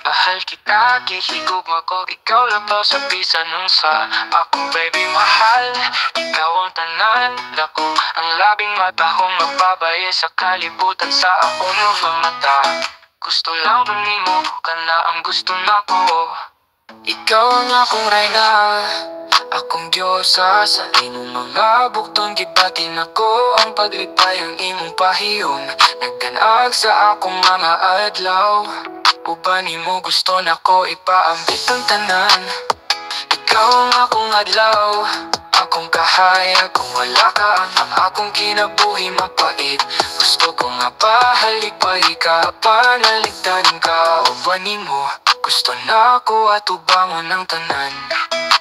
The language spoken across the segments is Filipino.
Mahal kita, kihigog ako, ikaw labaw sa bisan nung sa akong baby mahal. Ikaw ang tanan, dako ang labing matahong magbabaye sa kalibutan sa akong mga mata. Gusto lang nimo ka na ang gusto nako. Ikaw ang akong reyna, akong diyosa. Sa imong mga bukton gibatin ako ang paglipay ang imong pahiyon. Nagkanag sa akong mga adlaw, uban mo gusto nako ipaambit ang tanan. Ikaw ang akong adlaw, akong kahayag. Kung wala ka ang akong kinabuhi mapait. Gusto ko nga pahalipay ka, panaligtanin ka. Uban mo gusto na ako at ubangon ng tanan.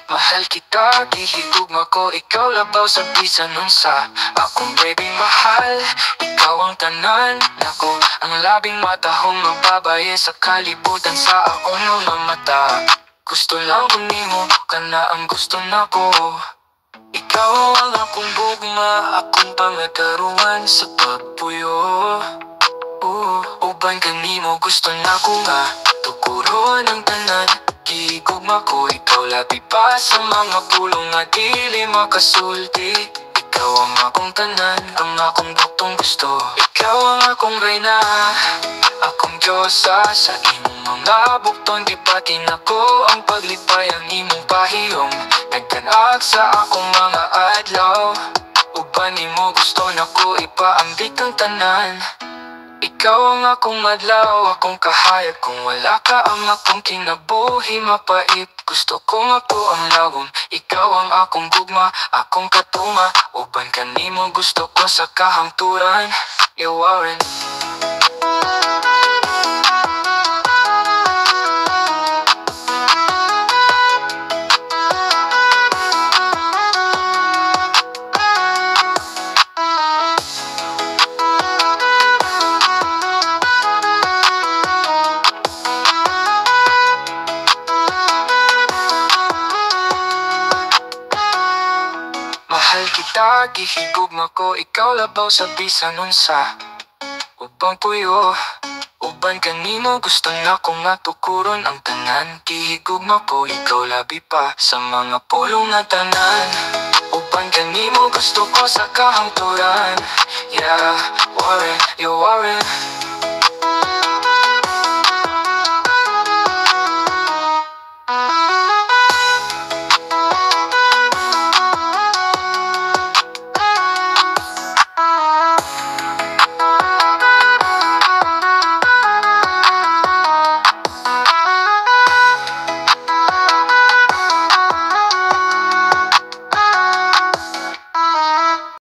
Mahal kita, gihigugma ko, ikaw labaw sa bisan nun sa akong baby mahal. Ikaw ang tanan, nako ang labing matahong magbabaye sa kalibutan sa akong mga mata. Gusto lang ko nimo ka na ang gusto nako. Ikaw ang akong bugma, akong pangataruan sa pagpuyo. Uban ka nimo gusto nako nga tukuron ang tanan. Gigugma ko, ikaw labi pa sa mga pulong nga dili makasulti. Ikaw ang akong tanan, ang akong buktong gusto. Ikaw ang akong reyna, akong diyosa. Sa imong mga bukton gibatin ako ang paglipay ang imong pahiyong. Nagkanag sa akong mga adlaw, uban mo gusto nako ipaambit ang tanan. Ikaw ang akong adlaw, akong kahayag. Kung wala ka ang akong kinabuhi mapait. Gusto ko nga po ang lawom, ikaw ang akong gugma, akong katuma. Uban ka nimo gusto ko sa kahangturan. Iwarin mahal kita, gihigugma ko, ikaw labaw sa bisan nun sa ubang puyo. Uban ka nimo gusto na ko nga tukuron ang tanan. Gihigugma ko, ikaw labi pa sa mga pulong nga tanan. Uban ka nimo gusto ko sa kahangturan. Yeah, Warren, you Warren.